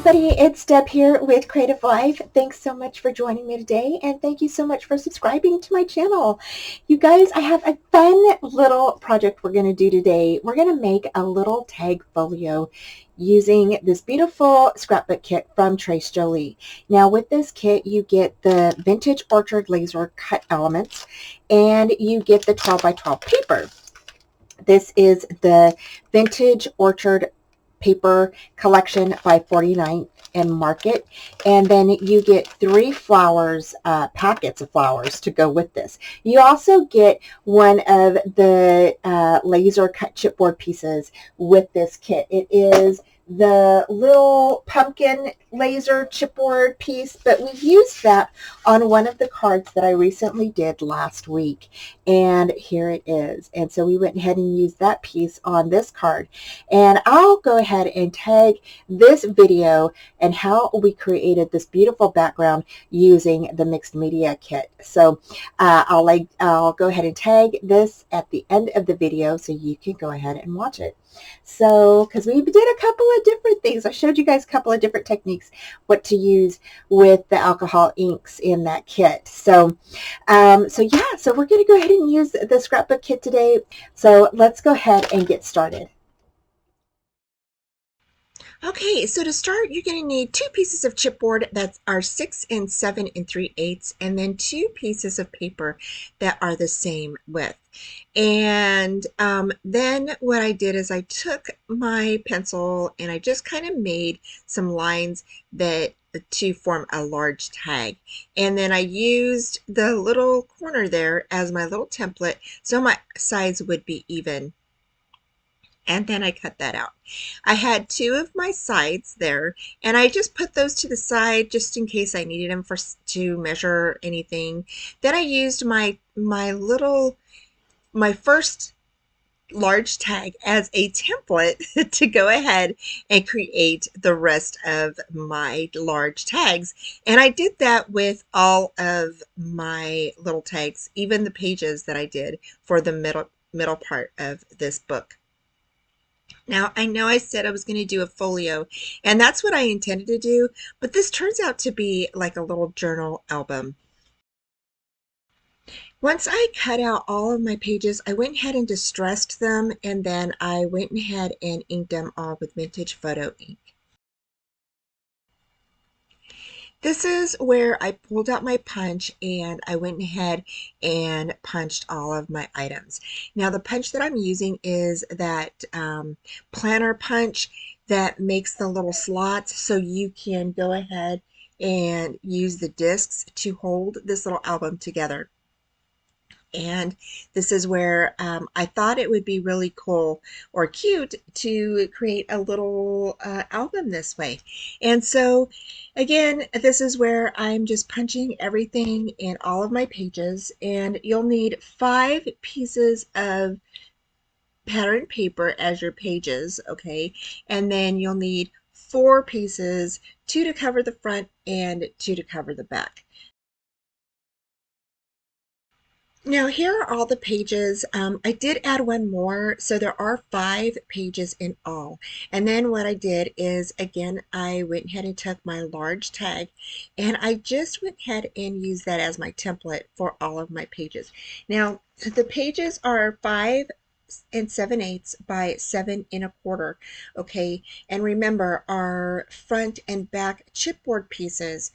everybody, it's Deb here with Creative Life. Thanks so much for joining me today, and thank you so much for subscribing to my channel. You guys, I have a fun little project we're going to do today. We're going to make a little tag folio using this beautiful scrapbook kit from Jolie. Now with this kit, you get the Vintage Orchard laser cut elements, and you get the 12 by 12 paper. This is the Vintage Orchard paper collection by 49 and Market, and then you get 3 flowers, packets of flowers to go with this. You also get one of the laser cut chipboard pieces with this kit. It is the little pumpkin laser chipboard piece, but we used that on one of the cards that I recently did last week, and here it is. And so we went ahead and used that piece on this card, and I'll go ahead and tag this video and how we created this beautiful background using the mixed media kit. So I'll go ahead and tag this at the end of the video so you can go ahead and watch it. So, because we did a couple of different things. I showed you guys a couple of different techniques, what to use with the alcohol inks in that kit. So yeah, so we're going to go ahead and use the scrapbook kit today. So let's go ahead and get started. Okay, so to start, you're going to need 2 pieces of chipboard that are 6 and 7 3/8, and then 2 pieces of paper that are the same width. And then what I did is I took my pencil and I just kind of made some lines that to form a large tag. And then I used the little corner there as my little template so my sides would be even. And then I cut that out. I had 2 of my sides there, and I just put those to the side just in case I needed them to measure anything. Then I used my first large tag as a template to go ahead and create the rest of my large tags. And I did that with all of my little tags, even the pages that I did for the middle part of this book. Now, I know I said I was going to do a folio, and that's what I intended to do, but this turns out to be like a little journal album. Once I cut out all of my pages, I went ahead and distressed them, and then I went ahead and inked them all with vintage photo ink. This is where I pulled out my punch and I went ahead and punched all of my items. Now the punch that I'm using is that planner punch that makes the little slots so you can go ahead and use the discs to hold this little album together. And this is where I thought it would be really cool or cute to create a little album this way. And so again, this is where I'm just punching everything in all of my pages, and you'll need 5 pieces of pattern paper as your pages, okay? And then you'll need 4 pieces, 2 to cover the front and 2 to cover the back. Now here are all the pages. I did add one more, so there are 5 pages in all. And then what I did is, again, I went ahead and took my large tag, and I just went ahead and used that as my template for all of my pages. Now the pages are 5 and 7/8 by 7 1/4, okay? And remember, our front and back chipboard pieces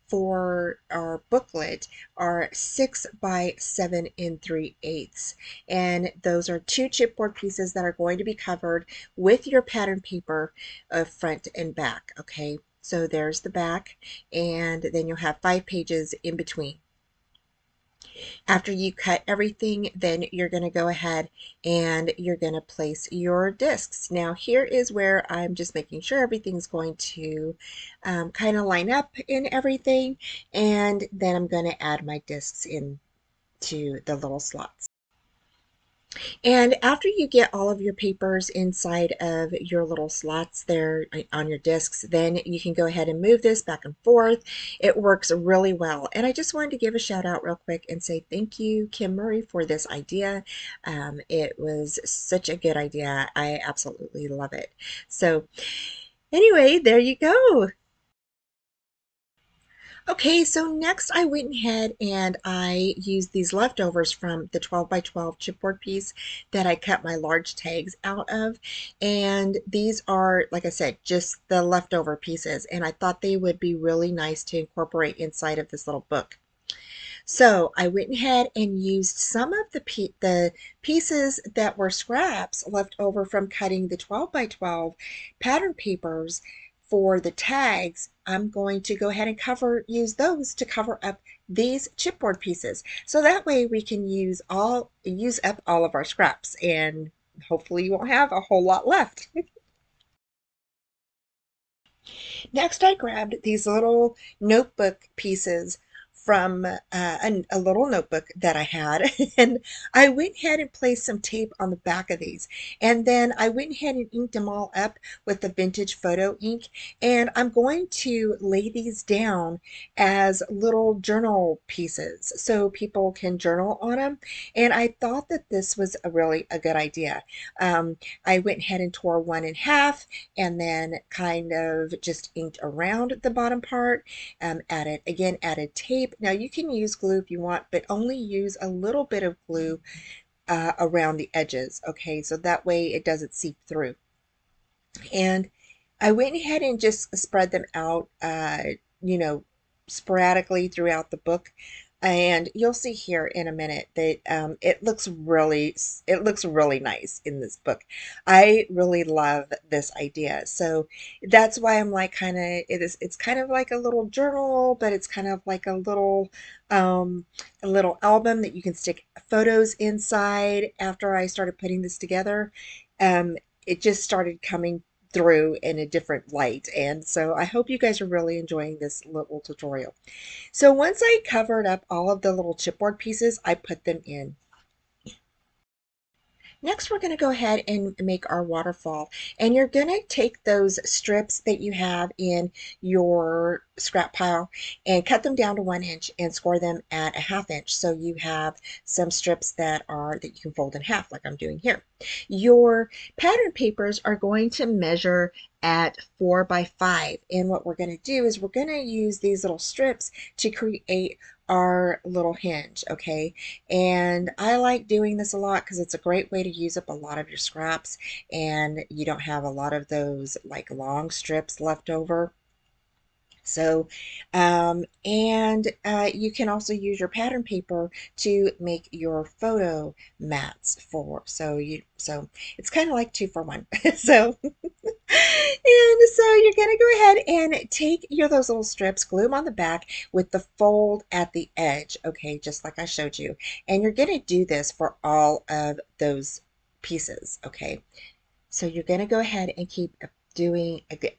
for our booklet are 6 by 7 3/8, and those are 2 chipboard pieces that are going to be covered with your pattern paper front and back, okay? So there's the back, and then you'll have 5 pages in between. After you cut everything, then you're going to go ahead and you're going to place your discs. Now here is where I'm just making sure everything's going to kind of line up in everything, and then I'm going to add my discs into the little slots. And after you get all of your papers inside of your little slots there on your discs, then you can go ahead and move this back and forth. It works really well. And I just wanted to give a shout out real quick and say thank you, Kim Murray, for this idea. It was such a good idea. I absolutely love it. So Anyway, there you go. Okay, so next I went ahead and I used these leftovers from the 12 by 12 chipboard piece that I cut my large tags out of. And these are, like I said, just the leftover pieces. And I thought they would be really nice to incorporate inside of this little book. So I went ahead and used some of the pieces that were scraps left over from cutting the 12 by 12 pattern papers for the tags. I'm going to go ahead and use those to cover up these chipboard pieces. So that way we can use up all of our scraps, and hopefully you won't have a whole lot left. Next, I grabbed these little notebook pieces from a little notebook that I had, and I went ahead and placed some tape on the back of these. And then I went ahead and inked them all up with the vintage photo ink. And I'm going to lay these down as little journal pieces so people can journal on them. And I thought that this was a good idea. Um, I went ahead and tore one in half and then kind of just inked around the bottom part. Added tape. Now you can use glue if you want, but only use a little bit of glue around the edges, okay, so that way it doesn't seep through. And I went ahead and just spread them out, you know, sporadically throughout the book. And you'll see here in a minute that it looks really nice in this book. I really love this idea. So that's why I'm like it's kind of like a little journal, but it's kind of like um, a little album that you can stick photos inside. After I started putting this together, it just started coming through in a different light. And so I hope you guys are really enjoying this little tutorial. So once I covered up all of the little chipboard pieces, I put them in. Next, we're going to go ahead and make our waterfall. And you're going to take those strips that you have in your scrap pile and cut them down to 1 inch and score them at a 1/2 inch. So you have some strips that you can fold in half like I'm doing here. Your pattern papers are going to measure at 4 by 5. And what we're going to do is we're going to use these little strips to create our little hinge, okay? And I like doing this a lot because it's a great way to use up a lot of your scraps and you don't have a lot of those like long strips left over. So, you can also use your pattern paper to make your photo mats so it's kind of like 2 for 1. So, and so you're going to go ahead and take those little strips, glue them on the back with the fold at the edge, okay, just like I showed you. And you're going to do this for all of those pieces, okay? So you're going to go ahead and keep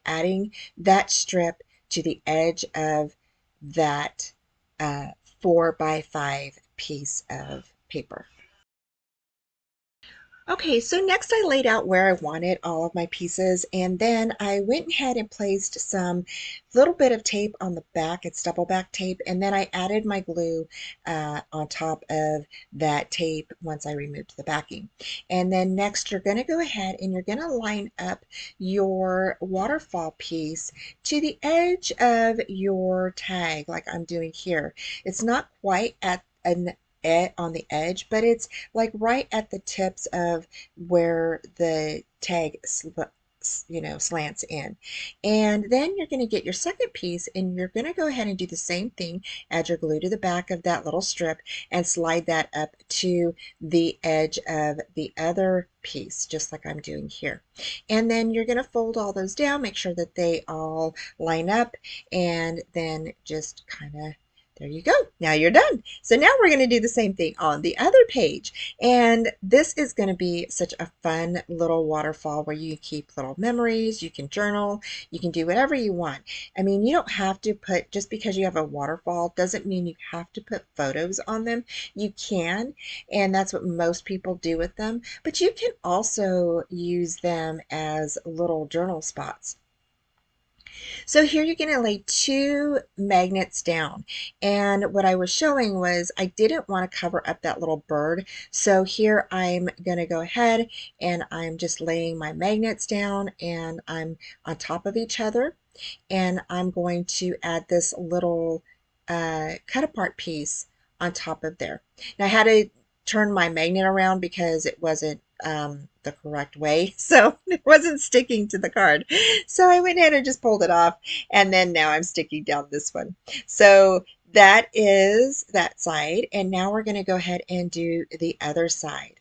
adding that strip to the edge of that uh, 4 by 5 piece of paper. Okay, so next I laid out where I wanted all of my pieces, and then I went ahead and placed some little bit of tape on the back. It's double back tape, and then I added my glue on top of that tape once I removed the backing. And then next you're going to go ahead and you're going to line up your waterfall piece to the edge of your tag like I'm doing here. It's not quite at an on the edge, but it's like right at the tips of where the slants in. And then you're going to get your second piece and you're going to go ahead and do the same thing. Add your glue to the back of that little strip and slide that up to the edge of the other piece, just like I'm doing here. And then you're going to fold all those down, make sure that they all line up, and then just kind of there you go. Now you're done. So now we're going to do the same thing on the other page. And this is going to be such a fun little waterfall where you keep little memories, you can journal, you can do whatever you want. I mean, you don't have to put, just because you have a waterfall doesn't mean you have to put photos on them. You can, and that's what most people do with them. But you can also use them as little journal spots. So here you're going to lay two magnets down. And what I was showing was I didn't want to cover up that little bird. So here I'm going to go ahead and I'm just laying my magnets down and I'm on top of each other. And I'm going to add this little cut apart piece on top of there. Now I had to turn my magnet around because it wasn't the correct way, so it wasn't sticking to the card. So I went ahead and just pulled it off, and then now I'm sticking down this one. So that is that side, and now we're going to go ahead and do the other side.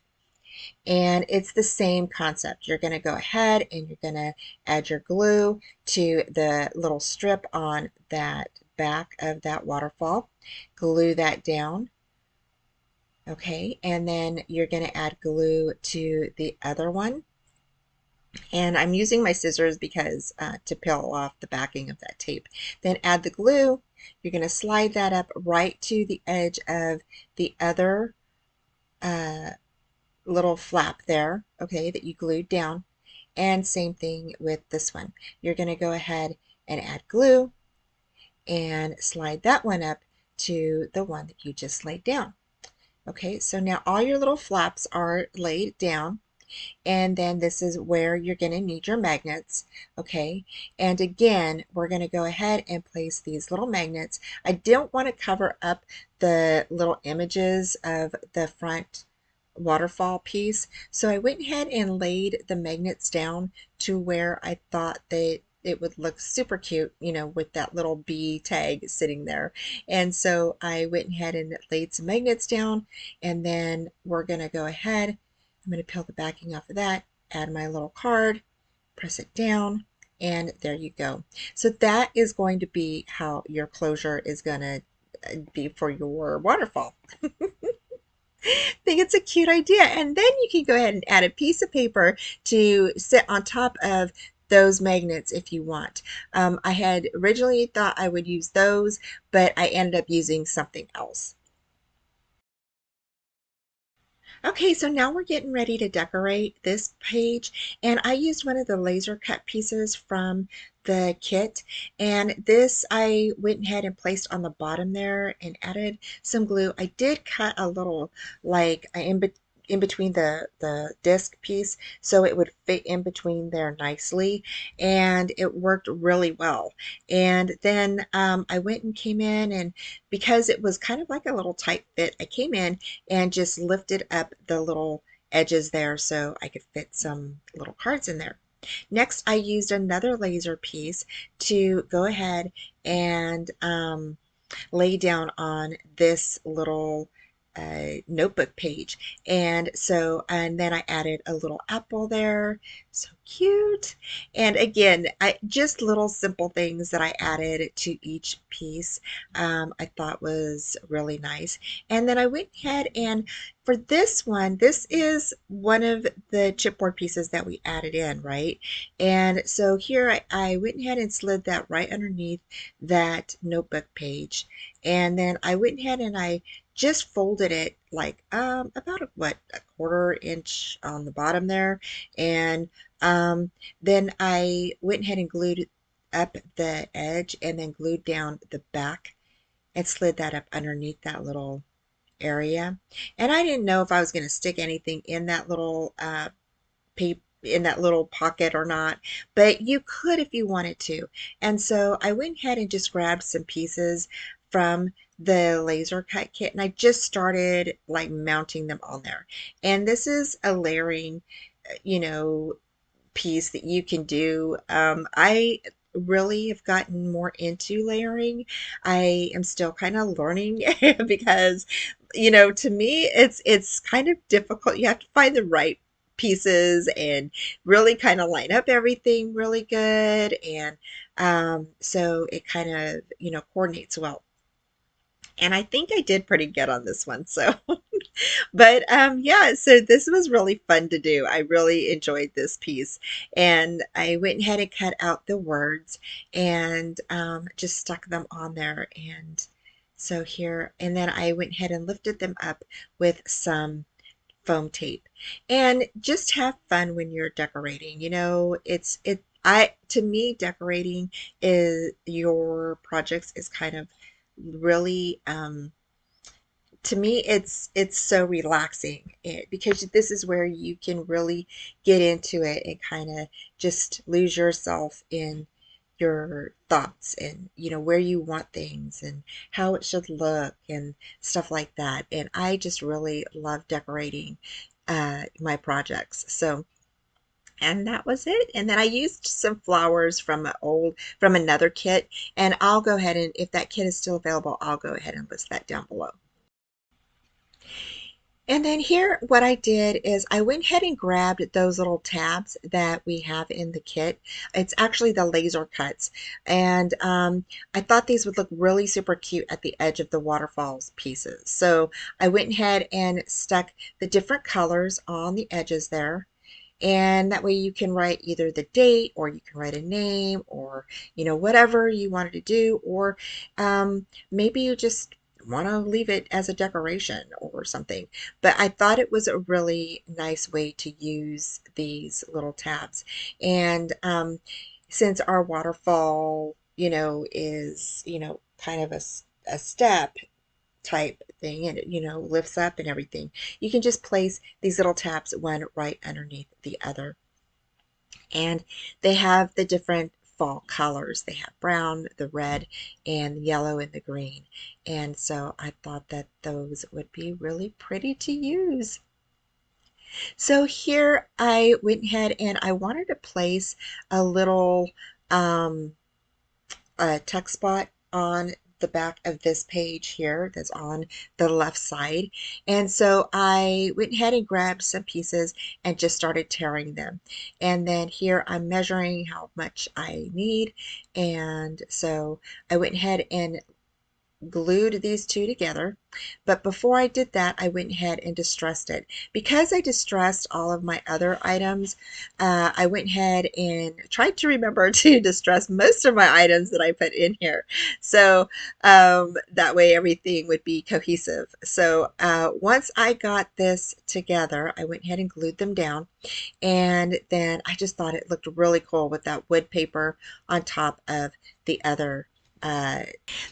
And it's the same concept. You're going to go ahead and you're going to add your glue to the little strip on that back of that waterfall. Glue that down. Okay, and then you're going to add glue to the other one. And I'm using my scissors because to peel off the backing of that tape. Then add the glue. You're going to slide that up right to the edge of the other uh, little flap there, okay, that you glued down. And same thing with this one. You're going to go ahead and add glue and slide that one up to the one that you just laid down. Okay, so now all your little flaps are laid down, and then this is where you're going to need your magnets. Okay, and again we're going to go ahead and place these little magnets. I don't want to cover up the little images of the front waterfall piece, so I went ahead and laid the magnets down to where I thought that it would look super cute, you know, with that little bee tag sitting there. And so I went ahead and laid some magnets down, and then we're going to go ahead, I'm going to peel the backing off of that, add my little card, press it down, and there you go. So that is going to be how your closure is going to be for your waterfall. I think it's a cute idea. And then you can go ahead and add a piece of paper to sit on top of those magnets if you want. I had originally thought I would use those, but I ended up using something else. Okay, so now we're getting ready to decorate this page, and I used one of the laser cut pieces from the kit, and this I went ahead and placed on the bottom there and added some glue. I did cut a little like in between the disc piece so it would fit in between there nicely, and it worked really well. And then I went and came in, and because it was kind of like a little tight fit, I came in and just lifted up the little edges there so I could fit some little cards in there. Next, I used another laser piece to go ahead and lay down on this little notebook page. And so, and then I added a little apple there. So cute. And again, I just little simple things that I added to each piece I thought was really nice. And then I went ahead and for this one, this is one of the chipboard pieces that we added in, right? And so here I went ahead and slid that right underneath that notebook page. And then I went ahead and I just folded it like about a quarter inch on the bottom there, and then I went ahead and glued up the edge and then glued down the back and slid that up underneath that little area. And I didn't know if I was going to stick anything in that little in that little pocket or not, but you could if you wanted to. And so I went ahead and just grabbed some pieces from the laser cut kit, and I just started like mounting them on there. And this is a layering, you know, piece that you can do. I really have gotten more into layering. I am still kind of learning because, you know, to me it's kind of difficult. You have to find the right pieces and really kind of line up everything really good, and so it kind of, you know, coordinates well. And I think I did pretty good on this one. So but yeah, so this was really fun to do. I really enjoyed this piece. And I went ahead and cut out the words and just stuck them on there. And so here, and then I went ahead and lifted them up with some foam tape. And just have fun when you're decorating. You know, To me, decorating is your projects is kind of really to me it's so relaxing because this is where you can really get into it and kind of just lose yourself in your thoughts and where you want things and how it should look and stuff like that. And I just really love decorating my projects. So and that was it. And then I used some flowers from another kit, and I'll go ahead and if that kit is still available, I'll go ahead and list that down below. And then here, what I did is I went ahead and grabbed those little tabs that we have in the kit. It's actually the laser cuts. And I thought these would look really super cute at the edge of the waterfalls pieces. So I went ahead and stuck the different colors on the edges there. And that way you can write either the date or you can write a name or, whatever you wanted to do. Or maybe you just want to leave it as a decoration or something. But I thought it was a really nice way to use these little tabs. And since our waterfall, is, kind of a step type thing and it lifts up and everything, you can just place these little tabs one right underneath the other. And they have the different fall colors. They have brown, the red, and the yellow and the green. And so I thought that those would be really pretty to use. So here I went ahead and I wanted to place a little um, text spot on the back of this page here that's on the left side. And so I went ahead and grabbed some pieces and just started tearing them. And then here I'm measuring how much I need. And so I went ahead and glued these two together. But before I did that, I went ahead and distressed it. Because I distressed all of my other items, I went ahead and tried to remember to distress most of my items that I put in here. So that way everything would be cohesive. So once I got this together, I went ahead and glued them down. And then I just thought it looked really cool with that wood paper on top of the other uh,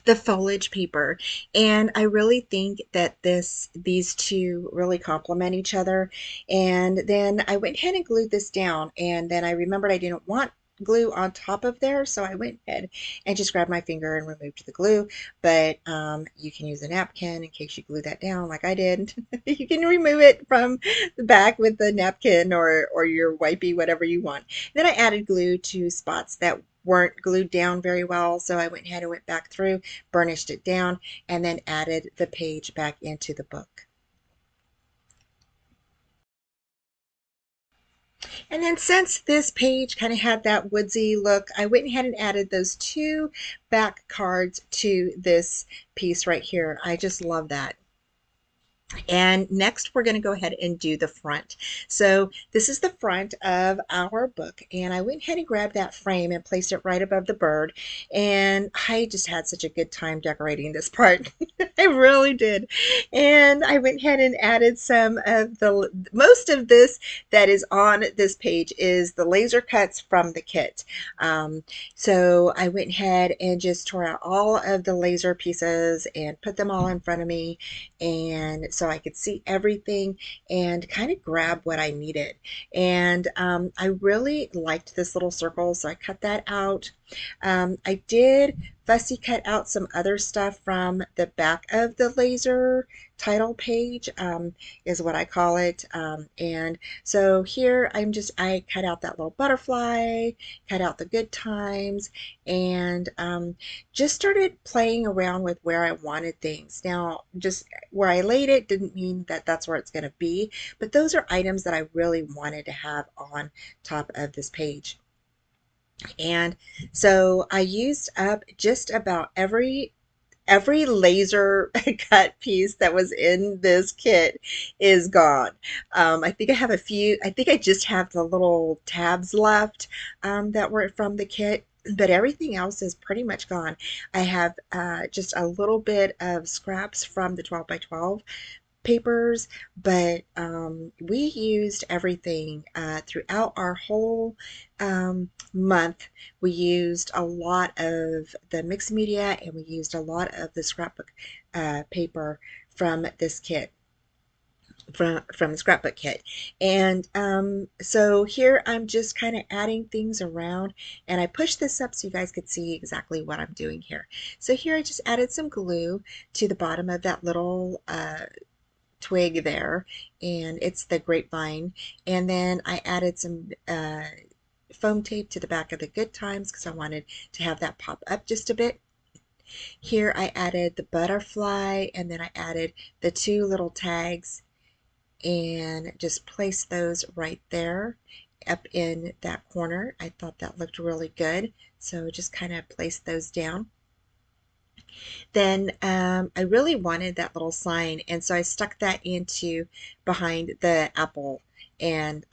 the foliage paper. And I really think that these two really complement each other. And then I went ahead and glued this down, and then I remembered I didn't want glue on top of there, so I went ahead and just grabbed my finger and removed the glue. But you can use a napkin in case you glue that down like I did. You can remove it from the back with the napkin or your wipey, whatever you want. Then I added glue to spots that weren't glued down very well, so I went ahead and went back through, burnished it down, and then added the page back into the book. And then since this page kind of had that woodsy look, I went ahead and added those two back cards to this piece right here. I just love that. And next we're going to go ahead and do the front. So this is the front of our book, and I went ahead and grabbed that frame and placed it right above the bird. And I just had such a good time decorating this part. I really did. And I went ahead and added some of most of this that is on this page is the laser cuts from the kit. So I went ahead and just tore out all of the laser pieces and put them all in front of me, and so I could see everything and kind of grab what I needed. And I really liked this little circle, so I cut that out. I did fussy cut out some other stuff from the back of the laser title page, is what I call it. And so here I cut out that little butterfly, cut out the good times, and just started playing around with where I wanted things. Now, just where I laid it didn't mean that that's where it's going to be, but those are items that I really wanted to have on top of this page. And so I used up just about every laser cut piece that was in this kit is gone. I think I have a few, I think I just have the little tabs left that were from the kit, but everything else is pretty much gone. I have just a little bit of scraps from the 12 by 12 papers, but we used everything throughout our whole month. We used a lot of the mixed media, and we used a lot of the scrapbook paper from this kit, from the scrapbook kit. And so here I'm just kind of adding things around, and I pushed this up so you guys could see exactly what I'm doing here. So here I just added some glue to the bottom of that little twig there, and it's the grapevine. And then I added some foam tape to the back of the Good Times because I wanted to have that pop up just a bit. Here I added the butterfly, and then I added the two little tags and just place those right there up in that corner. I thought that looked really good, so just kind of place those down. Then I really wanted that little sign, and so I stuck that into behind the apple. And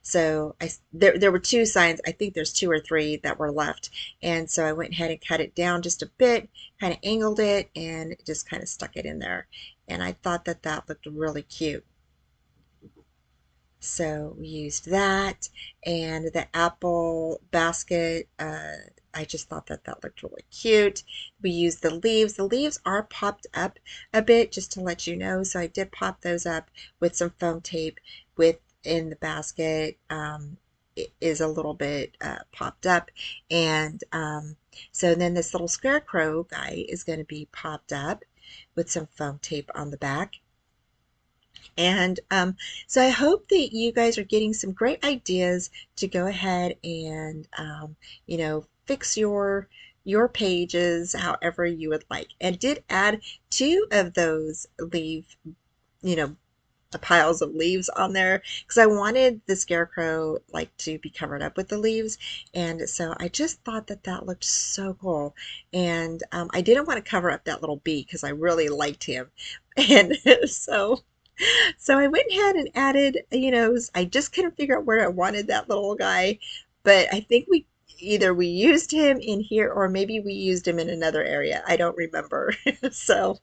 so there were two signs. I think there's two or three that were left, and so I went ahead and cut it down just a bit, kind of angled it, and just kind of stuck it in there. And I thought that that looked really cute. So we used that, and the apple basket. I just thought that that looked really cute. We used the leaves. The leaves are popped up a bit, just to let you know. So I did pop those up with some foam tape within the basket. It is a little bit popped up, and so then this little scarecrow guy is going to be popped up with some foam tape on the back. And so I hope that you guys are getting some great ideas to go ahead and fix your pages however you would like. And did add two of those you know, piles of leaves on there because I wanted the scarecrow like to be covered up with the leaves, and so I just thought that that looked so cool. And I didn't want to cover up that little bee because I really liked him, and so I went ahead and added, I just couldn't figure out where I wanted that little guy, but I think we used him in here or maybe we used him in another area. I don't remember. So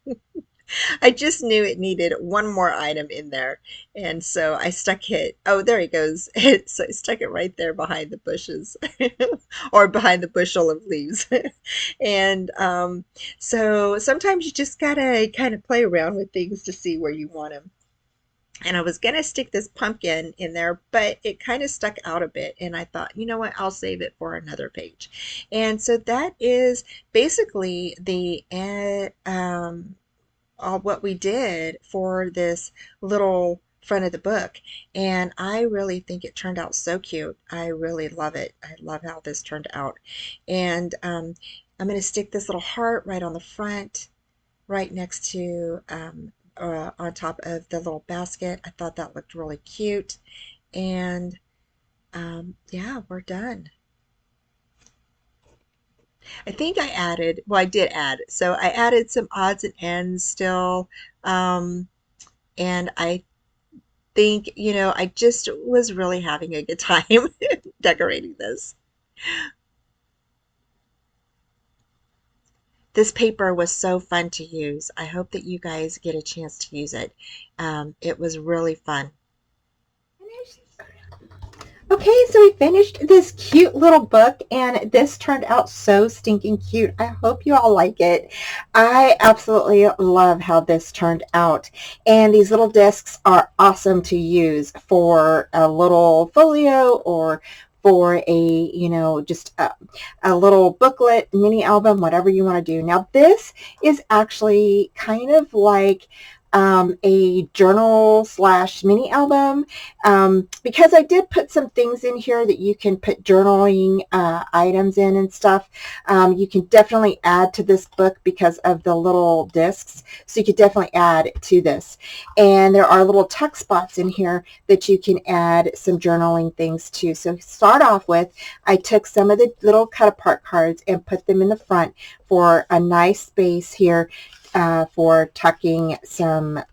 I just knew it needed one more item in there. And so I stuck it. Oh, there he goes. So I stuck it right there behind the bushes or behind the bushel of leaves. And so sometimes you just gotta kind of play around with things to see where you want them. And I was going to stick this pumpkin in there, but it kind of stuck out a bit. And I thought, you know what, I'll save it for another page. And so that is basically the all what we did for this little front of the book. And I really think it turned out so cute. I really love it. I love how this turned out. And I'm going to stick this little heart right on the front, right next to on top of the little basket. I thought that looked really cute. And yeah, we're done. I think I added, well, I did add, so I added some odds and ends still. And I think, I just was really having a good time decorating this. This paper was so fun to use. I hope that you guys get a chance to use it. It was really fun. Okay, so we finished this cute little book, and this turned out so stinking cute. I hope you all like it. I absolutely love how this turned out, and these little discs are awesome to use for a little folio or for a, just a little booklet, mini album, whatever you want to do. Now, this is actually kind of like a journal slash mini album, because I did put some things in here that you can put journaling items in and stuff. You can definitely add to this book because of the little discs, so you could definitely add to this. And there are little tuck spots in here that you can add some journaling things to. So start off with, I took some of the little cut apart cards and put them in the front for a nice space here for tucking some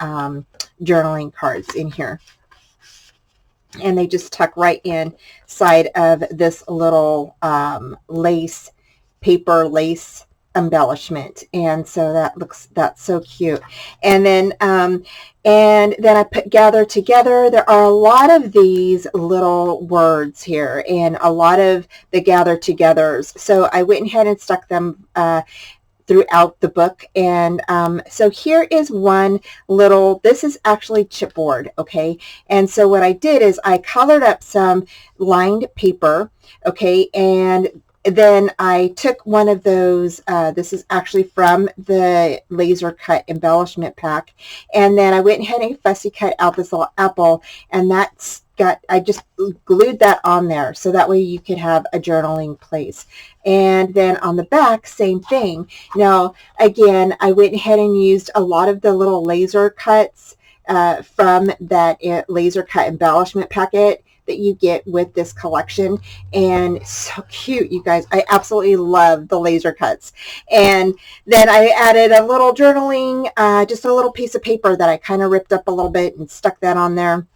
journaling cards in here. And they just tuck right inside of this little paper lace embellishment, and so that's so cute. And then I put gather together. There are a lot of these little words here and a lot of the gather togethers, so I went ahead and stuck them throughout the book. And so here is one little, this is actually chipboard, okay? And so what I did is I colored up some lined paper, okay, and then I took one of those, this is actually from the laser cut embellishment pack, and then I went ahead and fussy cut out this little apple, and I just glued that on there so that way you could have a journaling place. And then on the back, same thing. Now, again, I went ahead and used a lot of the little laser cuts from that laser cut embellishment packet that you get with this collection, and so cute, you guys. I absolutely love the laser cuts. And then I added a little journaling, just a little piece of paper that I kind of ripped up a little bit and stuck that on there.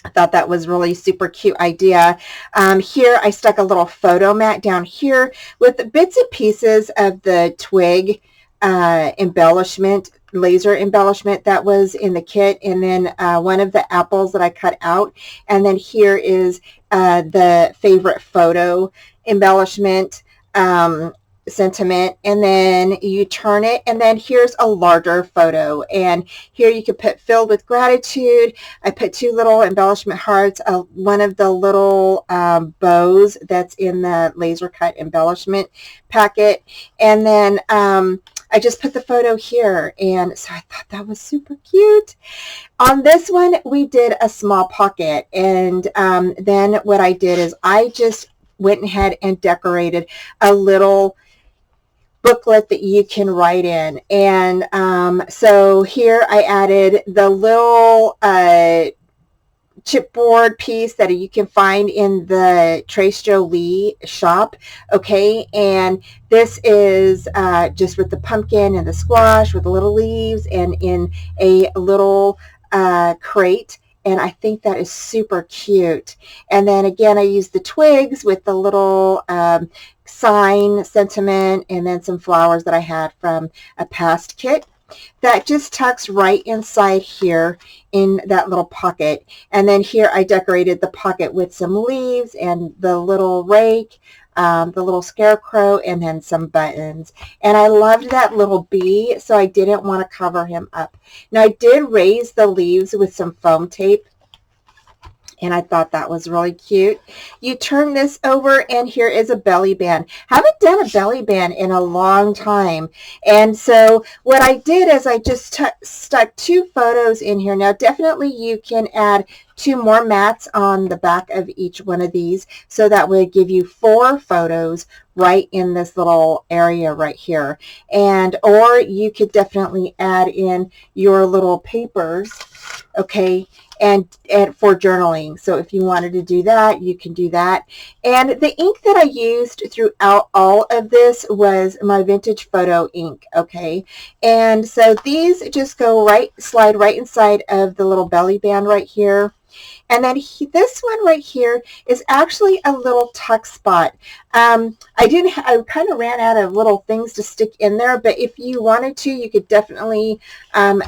I thought that was really super cute idea. Here I stuck a little photo mat down here with bits and pieces of the twig embellishment, laser embellishment that was in the kit, and then one of the apples that I cut out. And then here is the favorite photo embellishment sentiment, and then you turn it, and then here's a larger photo, and here you could put filled with gratitude. I put two little embellishment hearts, one of the little bows that's in the laser cut embellishment packet, and then I just put the photo here, and so I thought that was super cute. On this one, we did a small pocket, and then what I did is I just went ahead and decorated a little booklet that you can write in. And so here I added the little chipboard piece that you can find in the Trace Jolie shop, okay? And this is just with the pumpkin and the squash with the little leaves and in a little crate, and I think that is super cute. And then again, I used the twigs with the little sign sentiment, and then some flowers that I had from a past kit. That just tucks right inside here in that little pocket. And then here I decorated the pocket with some leaves and the little rake, the little scarecrow, and then some buttons. And I loved that little bee, so I didn't want to cover him up. Now I did raise the leaves with some foam tape, and I thought that was really cute. You turn this over, and here is a belly band. Haven't done a belly band in a long time. And so what I did is I just stuck two photos in here. Now definitely you can add two more mats on the back of each one of these, so that would give you 4 photos right in this little area right here. And or you could definitely add in your little papers, okay, and for journaling. So if you wanted to do that, you can do that. And the ink that I used throughout all of this was my vintage photo ink, okay? And so these just go slide right inside of the little belly band right here. And then this one right here is actually a little tuck spot. I kind of ran out of little things to stick in there, but if you wanted to, you could definitely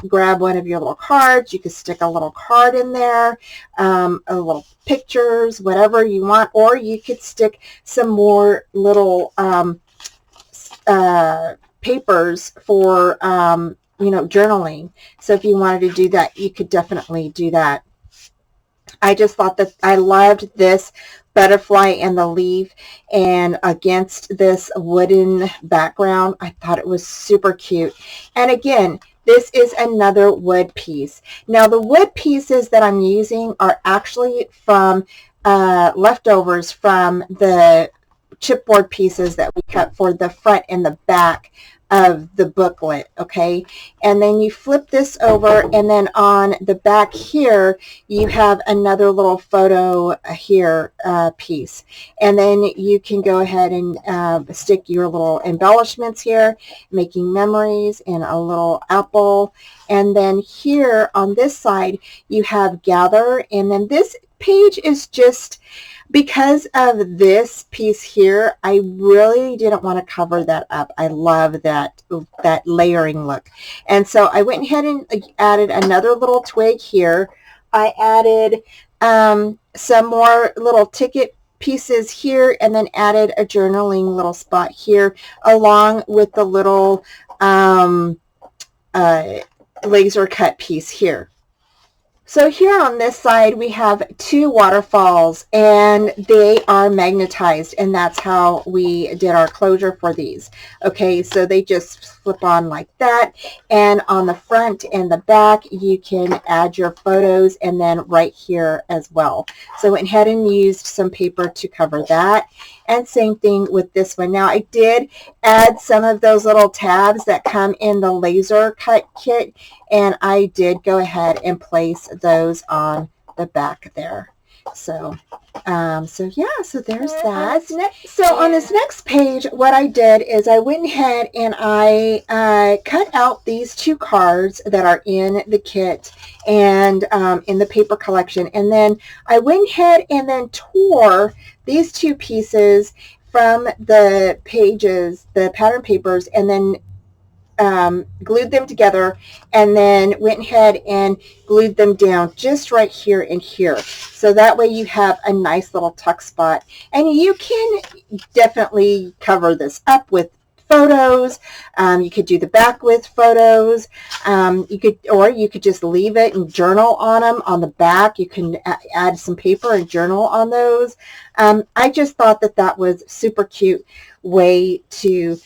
grab one of your little cards. You could stick a little card in there, a little pictures, whatever you want, or you could stick some more little papers for, journaling. So if you wanted to do that, you could definitely do that. I just thought that I loved this butterfly and the leaf, and against this wooden background, I thought it was super cute. And again, this is another wood piece. Now the wood pieces that I'm using are actually from leftovers from the chipboard pieces that we cut for the front and the back of the booklet, okay? And then you flip this over, and then on the back here you have another little photo here piece, and then you can go ahead and stick your little embellishments here, making memories, and a little apple. And then here on this side you have gather, and then this page is just, because of this piece here, I really didn't want to cover that up. I love that layering look. And so I went ahead and added another little twig here. I added some more little ticket pieces here, and then added a journaling little spot here, along with the little laser cut piece here. So here on this side, we have two waterfalls, and they are magnetized, and that's how we did our closure for these. Okay, so they just flip on like that, and on the front and the back, you can add your photos, and then right here as well. So I went ahead and used some paper to cover that, and same thing with this one. Now, I did add some of those little tabs that come in the laser cut kit, and I did go ahead and place those on the back there. So yeah, so there's that. So on this next page, what I did is I went ahead and I cut out these two cards that are in the kit and in the paper collection, and then I went ahead and then tore these two pieces from the pages, the pattern papers, and then glued them together, and then went ahead and glued them down just right here and here. So that way you have a nice little tuck spot, and you can definitely cover this up with photos. You could do the back with photos. You could just leave it and journal on them on the back. You can add some paper and journal on those. I just thought that that was super cute way to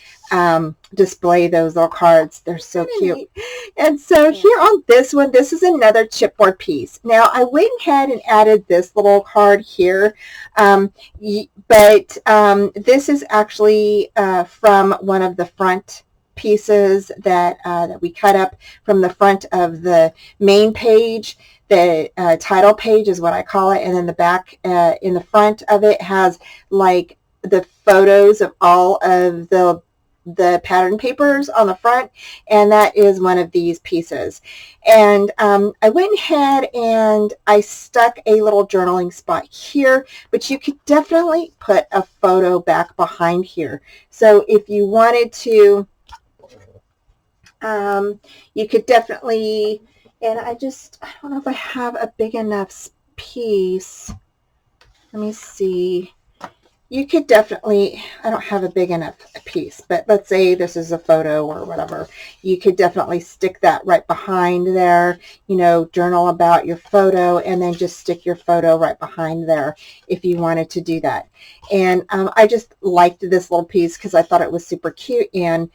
display those little cards. They're so cute. And so here on this one, this is another chipboard piece. Now I went ahead and added this little card here, but this is actually from one of the front pieces that we cut up from the front of the main page. The title page is what I call it, and then the back in the front of it has like the photos of all of the pattern papers on the front, and that is one of these pieces. And I went ahead and I stuck a little journaling spot here, but you could definitely put a photo back behind here. So if you wanted to, you could definitely, and I don't know if I have a big enough piece. Let me see. You could definitely, I don't have a big enough piece, but let's say this is a photo or whatever. You could definitely stick that right behind there, journal about your photo, and then just stick your photo right behind there if you wanted to do that. And I just liked this little piece because I thought it was super cute, and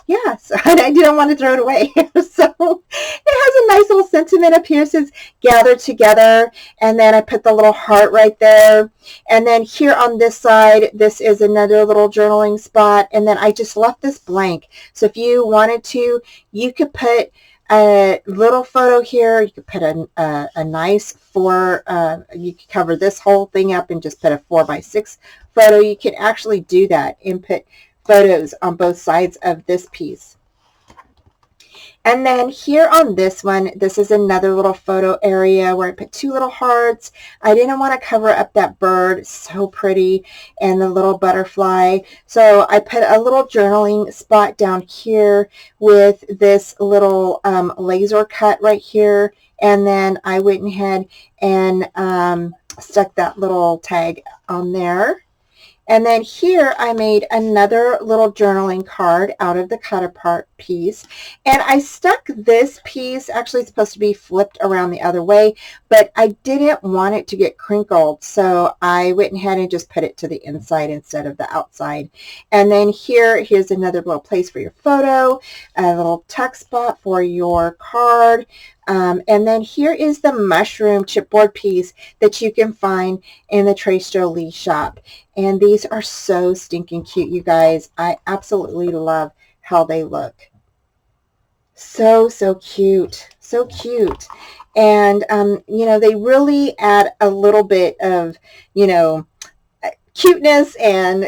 yeah, so I didn't want to throw it away. So it has a nice little sentiment up here. It says gather together, and then I put the little heart right there. And then here on this side, this is another little journaling spot, and then I just left this blank. So if you wanted to, you could put a little photo here. You could put a nice you could cover this whole thing up and just put a 4x6 photo. You could actually do that and put photos on both sides of this piece. And then here on this one, this is another little photo area where I put two little hearts. I didn't want to cover up that bird. It's so pretty, and the little butterfly. So I put a little journaling spot down here with this little laser cut right here. And then I went ahead and stuck that little tag on there. And then here I made another little journaling card out of the cut apart piece. And I stuck this piece, actually it's supposed to be flipped around the other way, but I didn't want it to get crinkled. So I went ahead and just put it to the inside instead of the outside. And then here's another little place for your photo, a little tuck spot for your card. And then here is the mushroom chipboard piece that you can find in the Trace Jolie shop. And these are so stinking cute, you guys. I absolutely love how they look. So cute. So cute. And, they really add a little bit of, cuteness and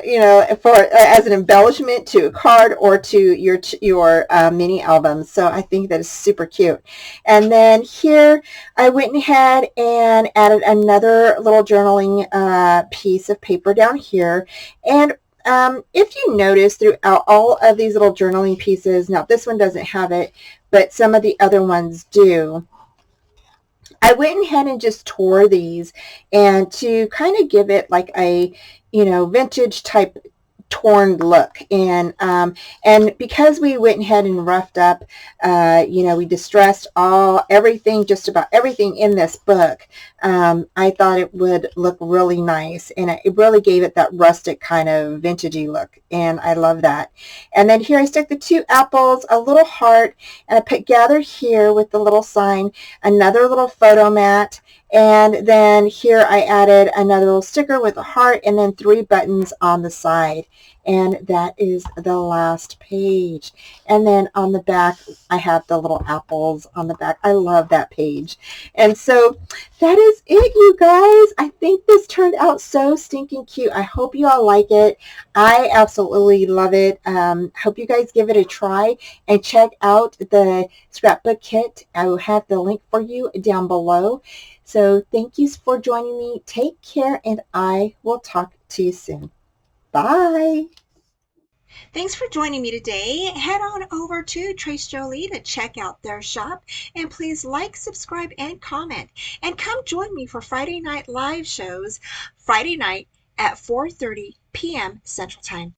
for as an embellishment to a card or to your mini albums. So I think that is super cute. And then here I went ahead and added another little journaling piece of paper down here. And if you notice throughout all of these little journaling pieces, now this one doesn't have it, but some of the other ones do. I went ahead and just tore these and to kind of give it like a, vintage type torn look. And because we went ahead and roughed up, we distressed everything, just about everything in this book. I thought it would look really nice, and it really gave it that rustic kind of vintagey look, and I love that. And then here I stuck the two apples, a little heart, and I put gather here with the little sign, another little photo mat, and then here I added another little sticker with a heart and then 3 buttons on the side. And that is the last page. And then on the back, I have the little apples on the back. I love that page. And so that is it, you guys. I think this turned out so stinking cute. I hope you all like it. I absolutely love it. Hope you guys give it a try and check out the scrapbook kit. I will have the link for you down below. So thank you for joining me. Take care, and I will talk to you soon. Bye. Thanks for joining me today. Head on over to Trace Jolie to check out their shop, and please like, subscribe, and comment. And come join me for Friday night live shows, Friday night at 4:30 p.m. Central Time.